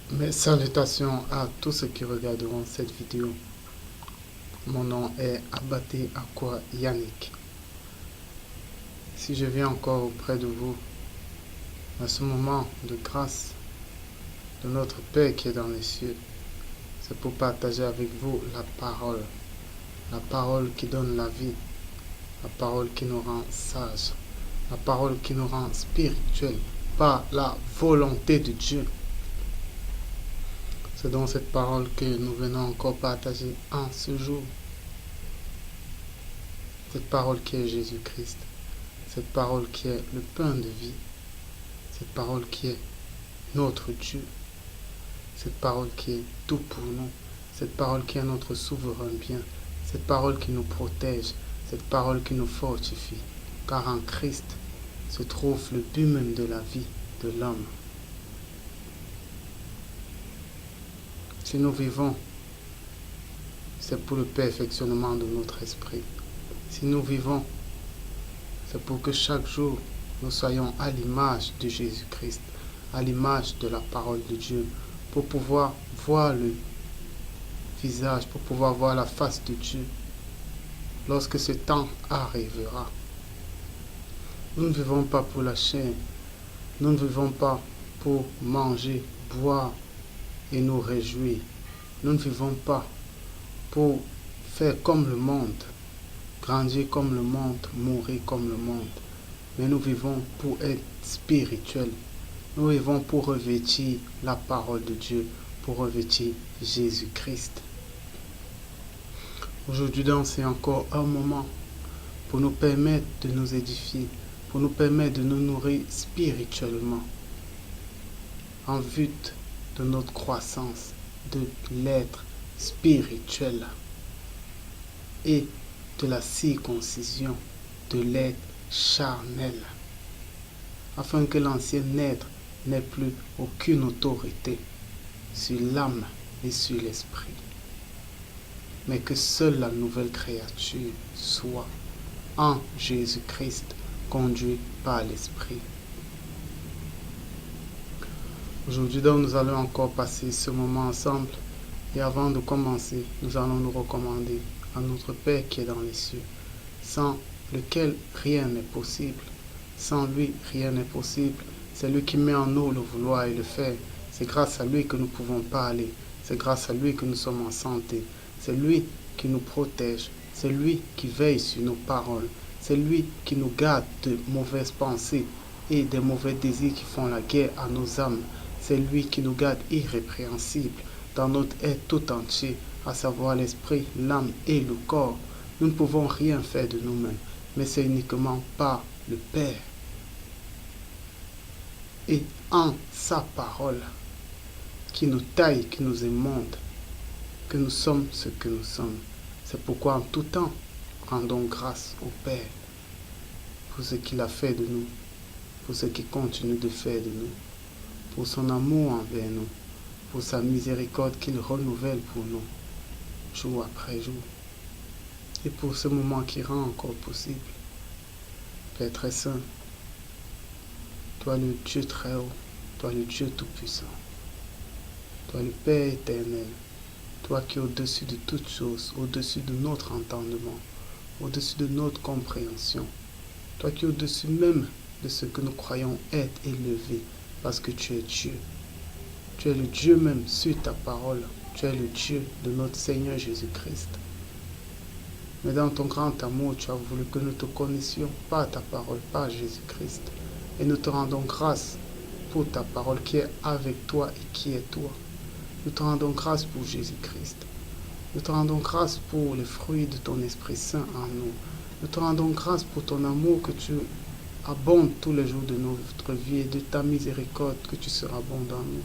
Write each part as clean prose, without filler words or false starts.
Mes salutations à tous ceux qui regarderont cette vidéo. Mon nom est Abaté Akwa Yannick. Si je viens encore auprès de vous, à ce moment de grâce de notre Père qui est dans les cieux, c'est pour partager avec vous la parole qui donne la vie, la parole qui nous rend sages, la parole qui nous rend spirituels par la volonté de Dieu. C'est donc cette parole que nous venons encore partager en ce jour. Cette parole qui est Jésus-Christ. Cette parole qui est le pain de vie. Cette parole qui est notre Dieu. Cette parole qui est tout pour nous. Cette parole qui est notre souverain bien. Cette parole qui nous protège. Cette parole qui nous fortifie. Car en Christ se trouve le but même de la vie de l'homme. Si nous vivons, c'est pour le perfectionnement de notre esprit. Si nous vivons, c'est pour que chaque jour, nous soyons à l'image de Jésus-Christ, à l'image de la parole de Dieu, pour pouvoir voir le visage, pour pouvoir voir la face de Dieu, lorsque ce temps arrivera. Nous ne vivons pas pour la chair, nous ne vivons pas pour manger, boire et nous réjouir. Nous ne vivons pas pour faire comme le monde, grandir comme le monde, mourir comme le monde. Mais nous vivons pour être spirituels. Nous vivons pour revêtir la parole de Dieu, pour revêtir Jésus-Christ. Aujourd'hui donc, c'est encore un moment pour nous permettre de nous édifier, pour nous permettre de nous nourrir spirituellement, en vue de notre croissance, de l'être spirituel et de la circoncision de l'être charnel, afin que l'ancien être n'ait plus aucune autorité sur l'âme et sur l'esprit, mais que seule la nouvelle créature soit en Jésus-Christ, conduite par l'esprit. Aujourd'hui donc, nous allons encore passer ce moment ensemble, et avant de commencer, nous allons nous recommander à notre Père qui est dans les cieux, sans lequel rien n'est possible. Sans lui, rien n'est possible. C'est lui qui met en nous le vouloir et le faire. C'est grâce à lui que nous pouvons parler. C'est grâce à lui que nous sommes en santé. C'est lui qui nous protège. C'est lui qui veille sur nos paroles. C'est lui qui nous garde de mauvaises pensées et des mauvais désirs qui font la guerre à nos âmes. C'est lui qui nous garde irrépréhensibles dans notre être tout entier, à savoir l'esprit, l'âme et le corps. Nous ne pouvons rien faire de nous-mêmes, mais c'est uniquement par le Père. Et en sa parole, qui nous taille, qui nous émonde, que nous sommes ce que nous sommes. C'est pourquoi en tout temps, rendons grâce au Père pour ce qu'il a fait de nous, pour ce qu'il continue de faire de nous, pour son amour envers nous, pour sa miséricorde qu'il renouvelle pour nous, jour après jour, et pour ce moment qui rend encore possible. Père très saint, toi le Dieu très haut, toi le Dieu tout-puissant, toi le Père éternel, toi qui es au-dessus de toutes choses, au-dessus de notre entendement, au-dessus de notre compréhension, toi qui es au-dessus même de ce que nous croyons être élevé, parce que tu es Dieu. Tu es le Dieu même sur ta parole. Tu es le Dieu de notre Seigneur Jésus-Christ. Mais dans ton grand amour, tu as voulu que nous te connaissions par ta parole, par Jésus-Christ. Et nous te rendons grâce pour ta parole qui est avec toi et qui est toi. Nous te rendons grâce pour Jésus-Christ. Nous te rendons grâce pour les fruits de ton Esprit Saint en nous. Nous te rendons grâce pour ton amour que tu abondes tous les jours de notre vie et de ta miséricorde que tu seras bon dans nous.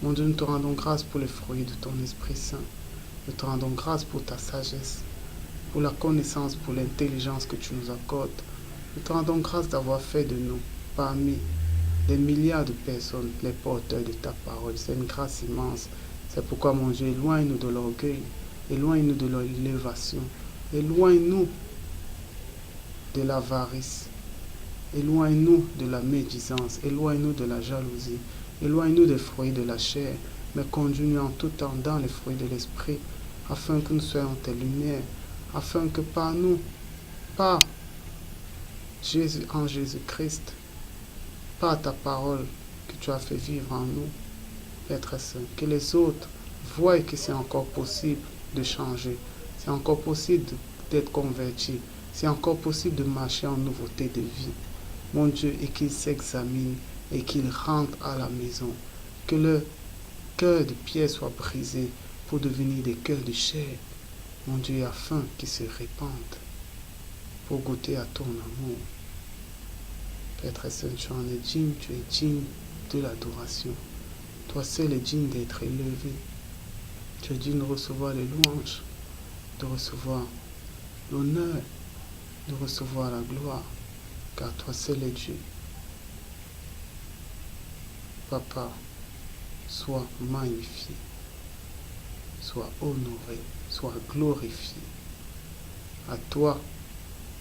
Mon Dieu, nous te rendons grâce pour les fruits de ton Esprit Saint. Nous te rendons grâce pour ta sagesse, pour la connaissance, pour l'intelligence que tu nous accordes. Nous te rendons grâce d'avoir fait de nous, parmi des milliards de personnes, les porteurs de ta parole. C'est une grâce immense. C'est pourquoi, mon Dieu, éloigne-nous de l'orgueil, éloigne-nous de l'élévation, éloigne-nous de l'avarice, éloigne-nous de la médisance, éloigne-nous de la jalousie, éloigne-nous des fruits de la chair, mais conduis-nous en tout temps dans les fruits de l'Esprit, afin que nous soyons tes lumières, afin que par nous, par Jésus en Jésus-Christ, par ta parole que tu as fait vivre en nous, Père très saint, que les autres voient que c'est encore possible de changer, c'est encore possible d'être converti, c'est encore possible de marcher en nouveauté de vie. Mon Dieu, et qu'ils s'examinent et qu'ils rentrent à la maison, que le cœur de pierre soit brisé pour devenir des cœurs de chair, mon Dieu, afin qu'ils se répandent pour goûter à ton amour. Père très saint, tu en es digne, tu es digne de l'adoration. Toi seul es digne d'être élevé. Tu es digne de recevoir les louanges, de recevoir l'honneur, de recevoir la gloire, car toi seul es Dieu. Papa, sois magnifié, sois honoré, sois glorifié. À toi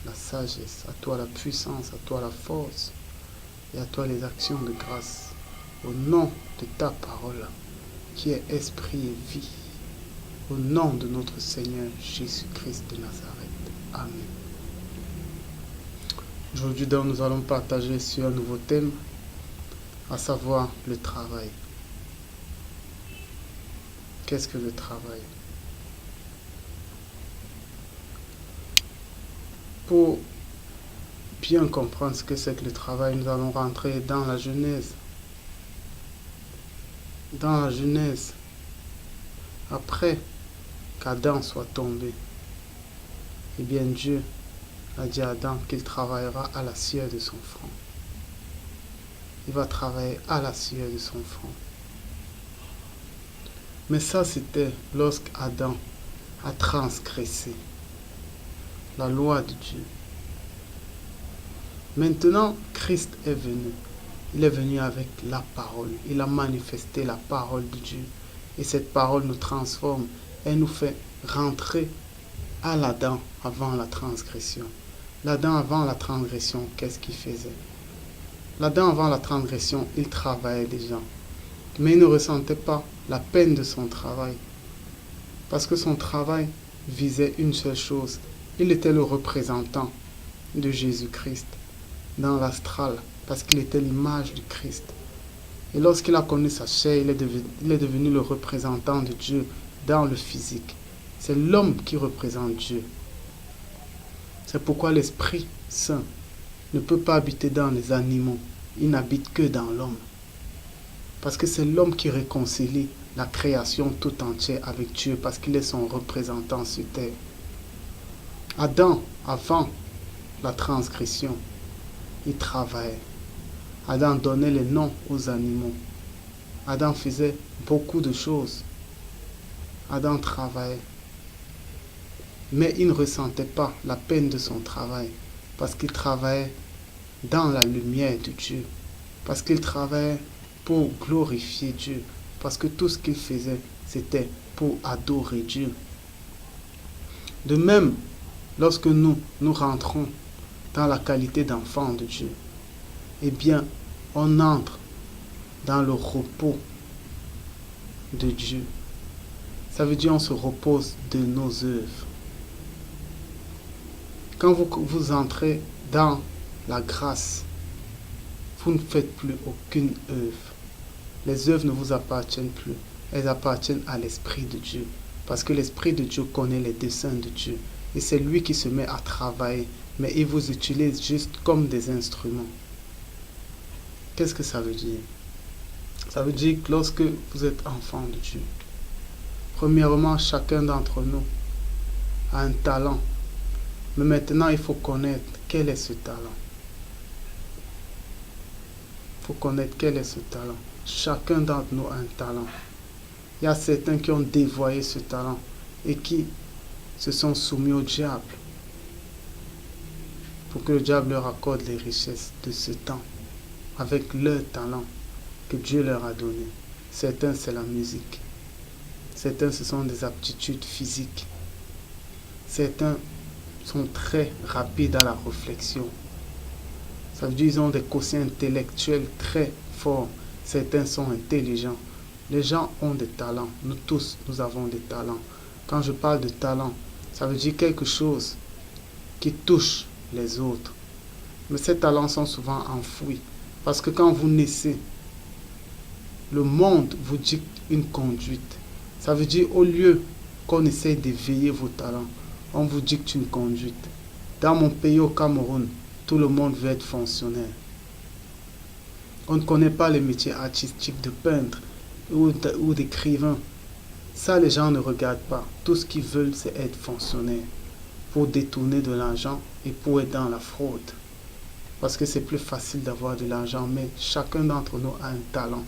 la sagesse, à toi la puissance, à toi la force, et à toi les actions de grâce, au nom de ta parole, qui est esprit et vie, au nom de notre Seigneur Jésus-Christ de Nazareth. Amen. Aujourd'hui, nous allons partager sur un nouveau thème, à savoir le travail. Qu'est-ce que le travail? Pour bien comprendre ce que c'est que le travail, nous allons rentrer dans la Genèse. Dans la Genèse, après qu'Adam soit tombé, eh bien Dieu a dit à Adam qu'il travaillera à la sueur de son front. Il va travailler à la sueur de son front. Mais ça, c'était lorsqu'Adam a transgressé la loi de Dieu. Maintenant, Christ est venu. Il est venu avec la parole. Il a manifesté la parole de Dieu. Et cette parole nous transforme. Elle nous fait rentrer à l'Adam avant la transgression. L'Adam avant la transgression, qu'est-ce qu'il faisait? L'Adam avant la transgression, il travaillait déjà. Mais il ne ressentait pas la peine de son travail. Parce que son travail visait une seule chose. Il était le représentant de Jésus-Christ dans l'astral, parce qu'il était l'image du Christ. Et lorsqu'il a connu sa chair, il est devenu le représentant de Dieu dans le physique. C'est l'homme qui représente Dieu. C'est pourquoi l'Esprit Saint ne peut pas habiter dans les animaux. Il n'habite que dans l'homme. Parce que c'est l'homme qui réconcilie la création tout entière avec Dieu, parce qu'il est son représentant sur terre. Adam, avant la transgression, il travaillait. Adam donnait les noms aux animaux. Adam faisait beaucoup de choses. Adam travaillait. Mais il ne ressentait pas la peine de son travail, parce qu'il travaillait dans la lumière de Dieu, parce qu'il travaillait pour glorifier Dieu, parce que tout ce qu'il faisait, c'était pour adorer Dieu. De même, lorsque nous rentrons dans la qualité d'enfant de Dieu, eh bien, on entre dans le repos de Dieu. Ça veut dire on se repose de nos œuvres. Quand vous entrez dans la grâce, vous ne faites plus aucune œuvre. Les œuvres ne vous appartiennent plus. Elles appartiennent à l'Esprit de Dieu. Parce que l'Esprit de Dieu connaît les desseins de Dieu. Et c'est lui qui se met à travailler. Mais il vous utilise juste comme des instruments. Qu'est-ce que ça veut dire? Ça veut dire que lorsque vous êtes enfant de Dieu, premièrement, chacun d'entre nous a un talent. Mais maintenant, il faut connaître quel est ce talent. Il faut connaître quel est ce talent. Chacun d'entre nous a un talent. Il y a certains qui ont dévoyé ce talent et qui se sont soumis au diable pour que le diable leur accorde les richesses de ce temps avec leur talent que Dieu leur a donné. Certains, c'est la musique. Certains, ce sont des aptitudes physiques. Certains sont très rapides à la réflexion. Ça veut dire qu'ils ont des quotients intellectuels très forts. Certains sont intelligents. Les gens ont des talents. Nous tous, nous avons des talents. Quand je parle de talent, ça veut dire quelque chose qui touche les autres. Mais ces talents sont souvent enfouis. Parce que quand vous naissez, le monde vous dicte une conduite. Ça veut dire au lieu qu'on essaye d'éveiller vos talents, on vous dicte une conduite. Dans mon pays au Cameroun, tout le monde veut être fonctionnaire. On ne connaît pas les métiers artistiques de peintre ou d'écrivain. Ça, les gens ne regardent pas. Tout ce qu'ils veulent, c'est être fonctionnaire pour détourner de l'argent et pour être dans la fraude. Parce que c'est plus facile d'avoir de l'argent, mais chacun d'entre nous a un talent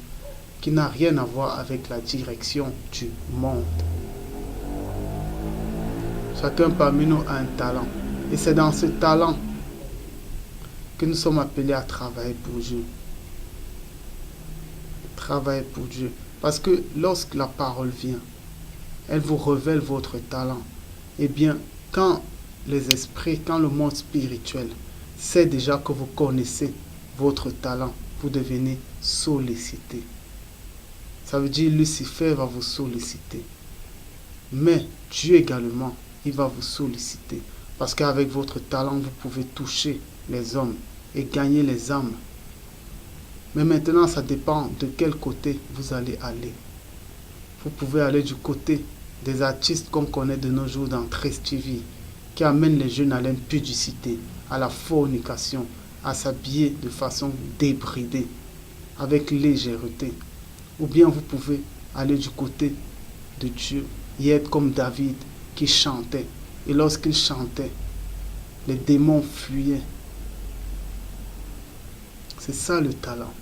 qui n'a rien à voir avec la direction du monde. Chacun parmi nous a un talent. Et c'est dans ce talent que nous sommes appelés à travailler pour Dieu. Travailler pour Dieu. Parce que lorsque la parole vient, elle vous révèle votre talent. Eh bien, quand les esprits, quand le monde spirituel sait déjà que vous connaissez votre talent, vous devenez sollicité. Ça veut dire Lucifer va vous solliciter. Mais Dieu également, il va vous solliciter. Parce qu'avec votre talent, vous pouvez toucher les hommes et gagner les âmes. Mais maintenant, ça dépend de quel côté vous allez aller. Vous pouvez aller du côté des artistes qu'on connaît de nos jours dans Trace TV, qui amènent les jeunes à l'impudicité, à la fornication, à s'habiller de façon débridée, avec légèreté. Ou bien vous pouvez aller du côté de Dieu et être comme David qui chantait. Et lorsqu'il chantait, les démons fuyaient. C'est ça le talent.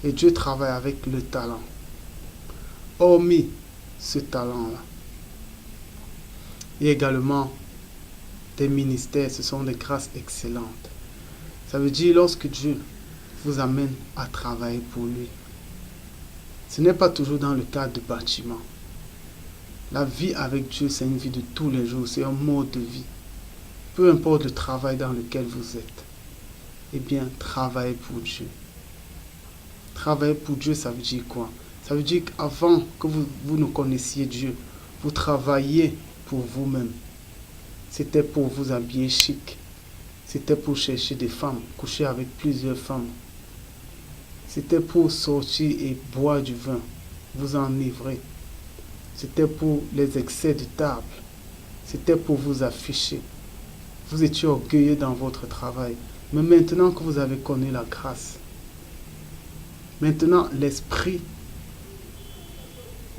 Et Dieu travaille avec le talent. Hormis ce talent-là, il y a également des ministères, ce sont des grâces excellentes. Ça veut dire lorsque Dieu vous amène à travailler pour lui, ce n'est pas toujours dans le cadre de bâtiment. La vie avec Dieu, c'est une vie de tous les jours, c'est un mode de vie. Peu importe le travail dans lequel vous êtes, eh bien, travaillez pour Dieu. Travailler pour Dieu, ça veut dire quoi? Ça veut dire qu'avant que vous ne connaissiez Dieu, vous travailliez pour vous-même. C'était pour vous habiller chic. C'était pour chercher des femmes, coucher avec plusieurs femmes. C'était pour sortir et boire du vin, vous enivrer. C'était pour les excès de table. C'était pour vous afficher. Vous étiez orgueilleux dans votre travail. Mais maintenant que vous avez connu la grâce, maintenant l'esprit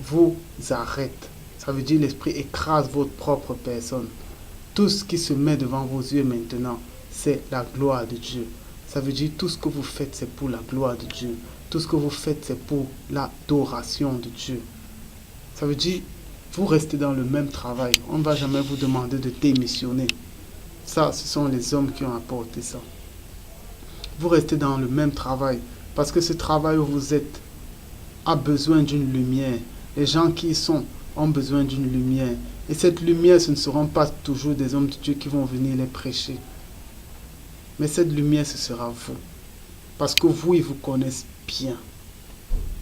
vous arrête. Ça veut dire l'esprit écrase votre propre personne. Tout ce qui se met devant vos yeux maintenant, c'est la gloire de Dieu. Ça veut dire tout ce que vous faites, c'est pour la gloire de Dieu. Tout ce que vous faites, c'est pour l'adoration de Dieu. Ça veut dire, vous restez dans le même travail. On ne va jamais vous demander de démissionner. Ça, ce sont les hommes qui ont apporté ça. Vous restez dans le même travail. Parce que ce travail où vous êtes a besoin d'une lumière. Les gens qui y sont ont besoin d'une lumière. Et cette lumière, ce ne seront pas toujours des hommes de Dieu qui vont venir les prêcher. Mais cette lumière, ce sera vous. Parce que vous, ils vous connaissent bien.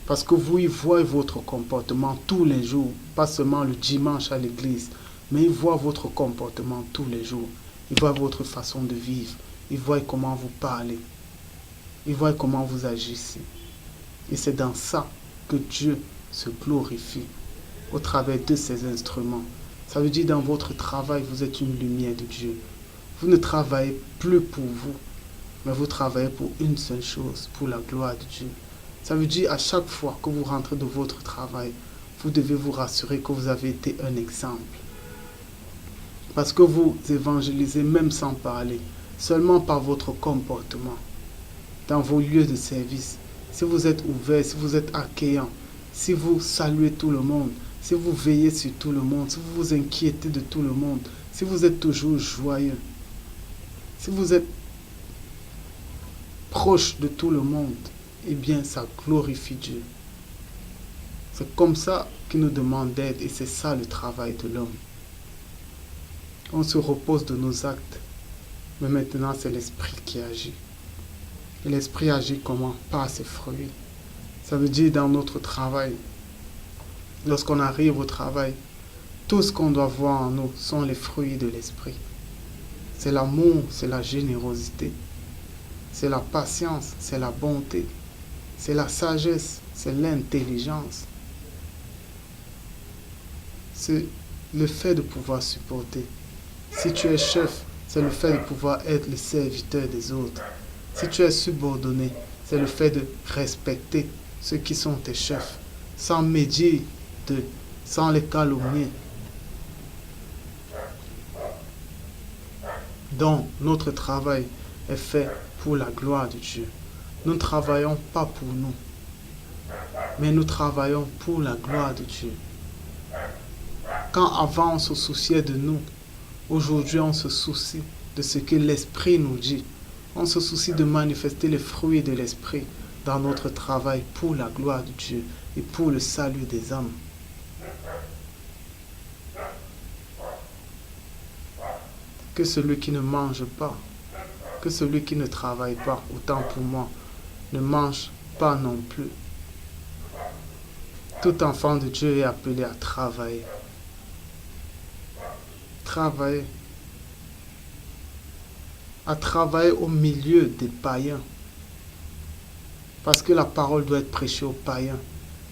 Parce que vous, ils voient votre comportement tous les jours. Pas seulement le dimanche à l'église. Mais ils voient votre comportement tous les jours. Ils voient votre façon de vivre. Ils voient comment vous parlez. Ils voient comment vous agissez. Et c'est dans ça que Dieu se glorifie. Au travers de ces instruments. Ça veut dire dans votre travail, vous êtes une lumière de Dieu. Vous ne travaillez plus pour vous, mais vous travaillez pour une seule chose, pour la gloire de Dieu. Ça veut dire à chaque fois que vous rentrez de votre travail, vous devez vous rassurer que vous avez été un exemple. Parce que vous évangélisez même sans parler, seulement par votre comportement, dans vos lieux de service. Si vous êtes ouvert, si vous êtes accueillant, si vous saluez tout le monde, si vous veillez sur tout le monde, si vous vous inquiétez de tout le monde, si vous êtes toujours joyeux, si vous êtes proche de tout le monde, eh bien ça glorifie Dieu. C'est comme ça qu'il nous demande d'être et c'est ça le travail de l'homme. On se repose de nos actes, mais maintenant c'est l'esprit qui agit. Et l'esprit agit comment? Par ses fruits. Ça veut dire dans notre travail, lorsqu'on arrive au travail, tout ce qu'on doit voir en nous sont les fruits de l'esprit. C'est l'amour, c'est la générosité, c'est la patience, c'est la bonté, c'est la sagesse, c'est l'intelligence. C'est le fait de pouvoir supporter. Si tu es chef, c'est le fait de pouvoir être le serviteur des autres. Si tu es subordonné, c'est le fait de respecter ceux qui sont tes chefs, sans médire d'eux, sans les calomnier. Donc, notre travail est fait pour la gloire de Dieu. Nous ne travaillons pas pour nous, mais nous travaillons pour la gloire de Dieu. Quand avant on se souciait de nous, aujourd'hui on se soucie de ce que l'Esprit nous dit. On se soucie de manifester les fruits de l'Esprit dans notre travail pour la gloire de Dieu et pour le salut des âmes. Que celui qui ne mange pas, que celui qui ne travaille pas, autant pour moi, ne mange pas non plus. Tout enfant de Dieu est appelé à travailler. Travailler. À travailler au milieu des païens. Parce que la parole doit être prêchée aux païens.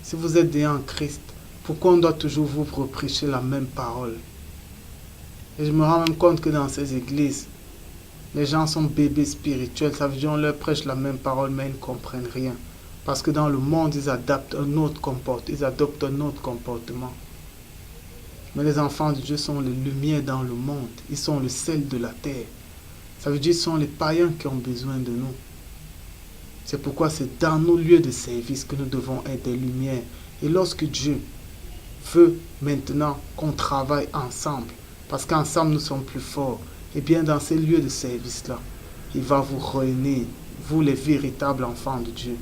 Si vous êtes déjà en Christ, pourquoi on doit toujours vous reprêcher la même parole? Et je me rends même compte que dans ces églises, les gens sont bébés spirituels. Ça veut dire qu'on leur prêche la même parole, mais ils ne comprennent rien. Parce que dans le monde, ils adoptent un autre comportement. Mais les enfants de Dieu sont les lumières dans le monde. Ils sont le sel de la terre. Ça veut dire que ce sont les païens qui ont besoin de nous. C'est pourquoi c'est dans nos lieux de service que nous devons être des lumières. Et lorsque Dieu veut maintenant qu'on travaille ensemble, parce qu'ensemble nous sommes plus forts, et bien dans ces lieux de service-là, il va vous réunir, vous les véritables enfants de Dieu.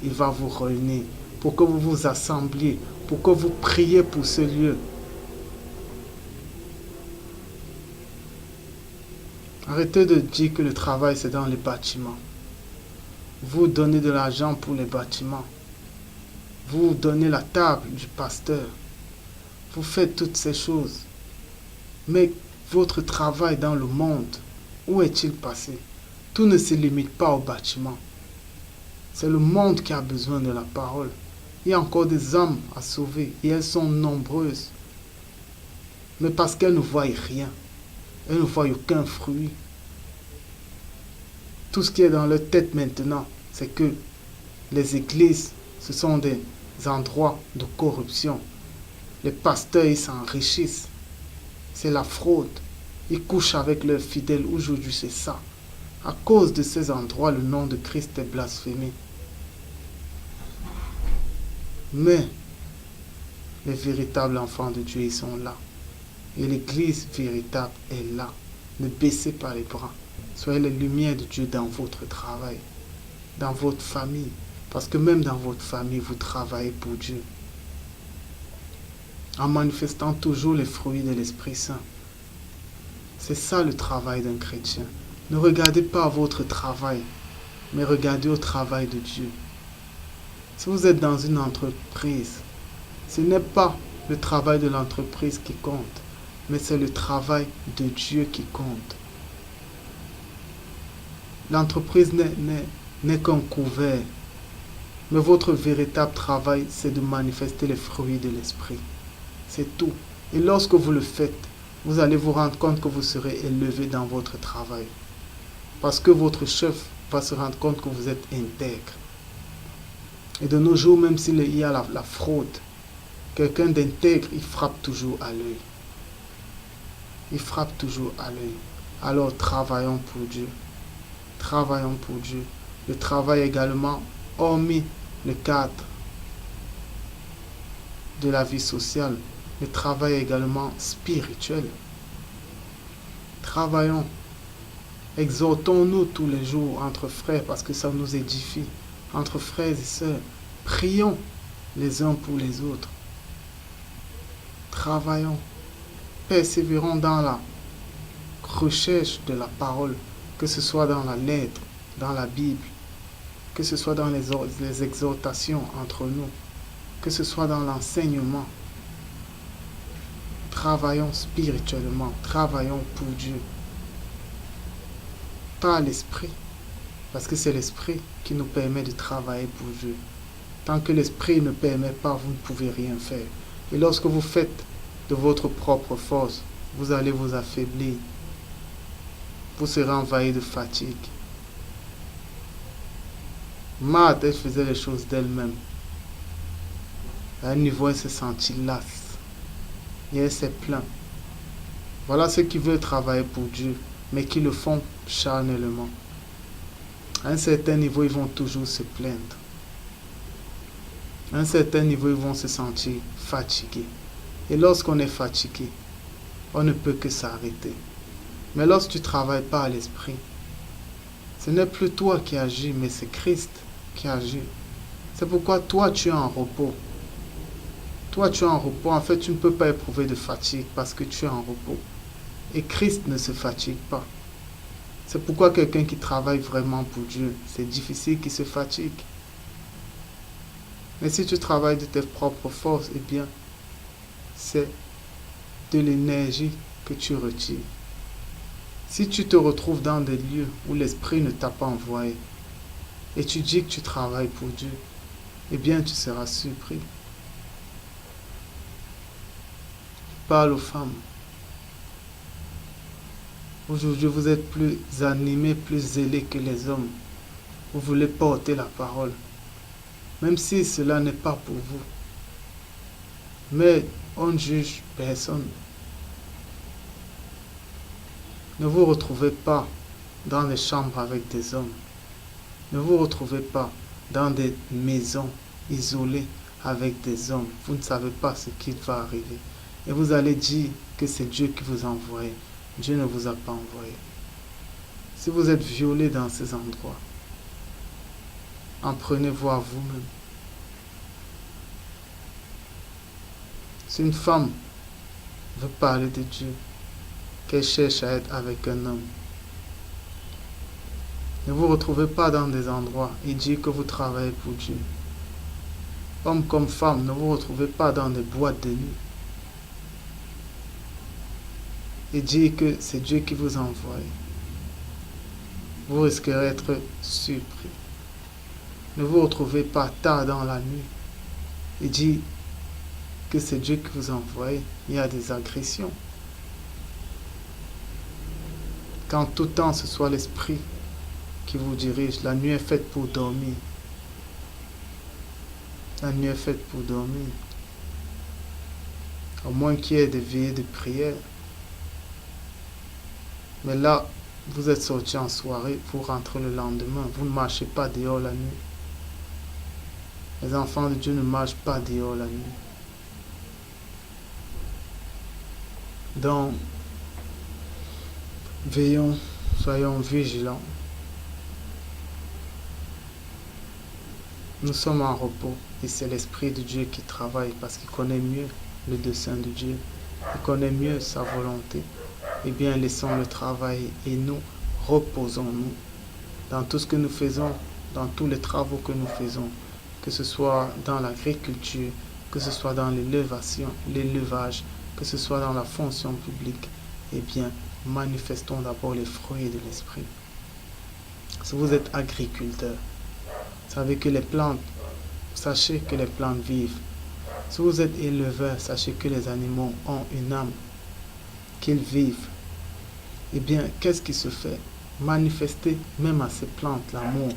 Il va vous réunir pour que vous vous assembliez, pour que vous priez pour ce lieu. Arrêtez de dire que le travail c'est dans les bâtiments. Vous donnez de l'argent pour les bâtiments. Vous donnez la table du pasteur. Vous faites toutes ces choses. Mais votre travail dans le monde, où est-il passé? Tout ne se limite pas au bâtiment. C'est le monde qui a besoin de la parole. Il y a encore des âmes à sauver et elles sont nombreuses. Mais parce qu'elles ne voient rien, elles ne voient aucun fruit. Tout ce qui est dans leur tête maintenant, c'est que les églises, ce sont des endroits de corruption. Les pasteurs, ils s'enrichissent. C'est la fraude. Ils couchent avec leurs fidèles. Aujourd'hui, c'est ça. À cause de ces endroits, le nom de Christ est blasphémé. Mais les véritables enfants de Dieu, ils sont là. Et l'église véritable est là. Ne baissez pas les bras. Soyez les lumières de Dieu dans votre travail, dans votre famille. Parce que même dans votre famille, vous travaillez pour Dieu. En manifestant toujours les fruits de l'Esprit Saint. C'est ça le travail d'un chrétien. Ne regardez pas à votre travail, mais regardez au travail de Dieu. Si vous êtes dans une entreprise, ce n'est pas le travail de l'entreprise qui compte, mais c'est le travail de Dieu qui compte. L'entreprise n'est qu'un couvert, mais votre véritable travail, c'est de manifester les fruits de l'Esprit. C'est tout. Et lorsque vous le faites, vous allez vous rendre compte que vous serez élevé dans votre travail. Parce que votre chef va se rendre compte que vous êtes intègre. Et de nos jours, même s'il y a la fraude, quelqu'un d'intègre, il frappe toujours à l'œil. Il frappe toujours à l'œil. Alors travaillons pour Dieu. Travaillons pour Dieu. Le travail également, hormis le cadre de la vie sociale, le travail également spirituel. Travaillons. Exhortons-nous tous les jours entre frères parce que ça nous édifie. Entre frères et sœurs, prions les uns pour les autres. Travaillons. Persévérons dans la recherche de la parole, que ce soit dans la lettre, dans la Bible, que ce soit dans les exhortations entre nous, que ce soit dans l'enseignement. Travaillons spirituellement, travaillons pour Dieu, pas l'esprit, parce que c'est l'esprit qui nous permet de travailler pour Dieu. Tant que l'esprit ne permet pas, vous ne pouvez rien faire. Et lorsque vous faites de votre propre force, vous allez vous affaiblir. Vous serez envahi de fatigue. Marthe, elle faisait les choses d'elle-même. À un niveau, elle se sentit lasse. Et elle s'est plainte. Voilà ceux qui veulent travailler pour Dieu, mais qui le font charnellement. À un certain niveau, ils vont toujours se plaindre. À un certain niveau, ils vont se sentir fatigués. Et lorsqu'on est fatigué, on ne peut que s'arrêter. Mais lorsque tu travailles pas à l'esprit, ce n'est plus toi qui agis, mais c'est Christ qui agit. C'est pourquoi toi, tu es en repos. Toi, tu es en repos. En fait, tu ne peux pas éprouver de fatigue parce que tu es en repos. Et Christ ne se fatigue pas. C'est pourquoi quelqu'un qui travaille vraiment pour Dieu, c'est difficile qu'il se fatigue. Mais si tu travailles de tes propres forces, eh bien, c'est de l'énergie que tu retires. Si tu te retrouves dans des lieux où l'esprit ne t'a pas envoyé et tu dis que tu travailles pour Dieu, eh bien, tu seras surpris. Parle aux femmes. Aujourd'hui, vous êtes plus animés, plus zélés que les hommes. Vous voulez porter la parole, même si cela n'est pas pour vous. Mais on ne juge personne. Ne vous retrouvez pas dans les chambres avec des hommes. Ne vous retrouvez pas dans des maisons isolées avec des hommes. Vous ne savez pas ce qui va arriver. Et vous allez dire que c'est Dieu qui vous a envoyé. Dieu ne vous a pas envoyé. Si vous êtes violé dans ces endroits, en prenez-vous à vous-même. Si une femme veut parler de Dieu, qu'elle cherche à être avec un homme, ne vous retrouvez pas dans des endroits et dire que vous travaillez pour Dieu. Homme comme femme, ne vous retrouvez pas dans des boîtes de nuit et dire que c'est Dieu qui vous a envoyé. Vous risquerez d'être surpris. Ne vous retrouvez pas tard dans la nuit et dire que c'est Dieu qui vous a envoyé. Il y a des agressions. Qu'en tout temps ce soit l'esprit qui vous dirige. La nuit est faite pour dormir. La nuit est faite pour dormir. Au moins qu'il y ait des veillées de prière. Mais là, vous êtes sorti en soirée pour rentrer le lendemain. Vous ne marchez pas dehors la nuit. Les enfants de Dieu ne marchent pas dehors la nuit. Donc, veillons, soyons vigilants. Nous sommes en repos et c'est l'Esprit de Dieu qui travaille parce qu'il connaît mieux le dessein de Dieu. Il connaît mieux sa volonté. Eh bien, laissons-le travailler et nous reposons-nous dans tout ce que nous faisons, dans tous les travaux que nous faisons, que ce soit dans l'agriculture, que ce soit dans l'élevage, que ce soit dans la fonction publique. Eh bien, manifestons d'abord les fruits de l'esprit. Si vous êtes agriculteur, savez que les plantes, sachez que les plantes vivent. Si vous êtes éleveur, sachez que les animaux ont une âme, qu'ils vivent. Eh bien, qu'est-ce qui se fait? Manifestez même à ces plantes l'amour.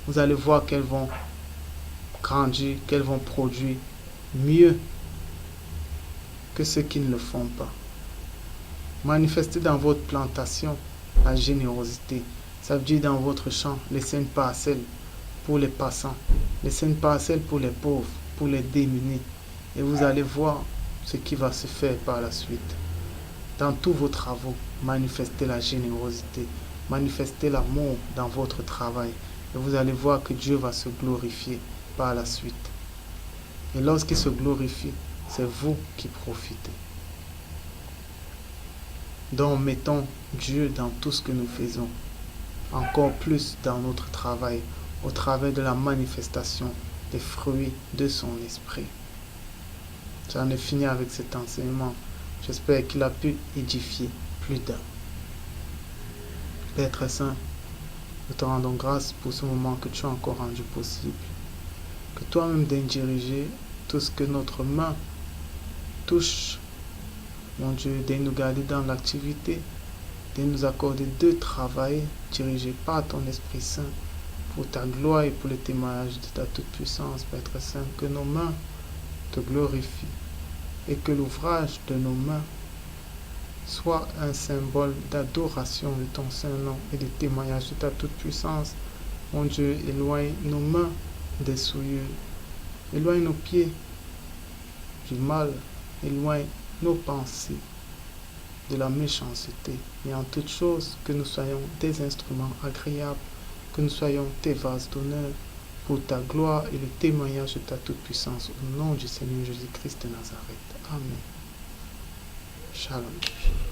Vous allez voir qu'elles vont grandir, qu'elles vont produire mieux que ceux qui ne le font pas. Manifestez dans votre plantation la générosité. Ça veut dire dans votre champ, laissez une parcelle pour les passants. Laissez une parcelle pour les pauvres, pour les démunis. Et vous allez voir ce qui va se faire par la suite. Dans tous vos travaux, manifestez la générosité. Manifestez l'amour dans votre travail. Et vous allez voir que Dieu va se glorifier par la suite. Et lorsqu'il se glorifie, c'est vous qui profitez. Donc mettons Dieu dans tout ce que nous faisons. Encore plus dans notre travail. au travers de la manifestation des fruits de son esprit. J'en ai fini avec cet enseignement. J'espère qu'il a pu édifier plus d'un. Père très saint, nous te rendons grâce pour ce moment que tu as encore rendu possible. Que toi-même daies diriger tout ce que notre main touche. Mon Dieu, daies nous garder dans l'activité, daies nous accorder de travail dirigé par ton Esprit Saint pour ta gloire et pour le témoignage de ta toute-puissance, Père très saint. Que nos mains te glorifient et que l'ouvrage de nos mains soit un symbole d'adoration de ton Saint-Nom et de témoignage de ta toute-puissance. Mon Dieu, éloigne nos mains des souillures, éloigne nos pieds du mal, éloigne nos pensées de la méchanceté. Et en toutes choses, que nous soyons des instruments agréables, que nous soyons tes vases d'honneur pour ta gloire et le témoignage de ta toute-puissance. Au nom du Seigneur Jésus-Christ de Nazareth. Amen. Shalom.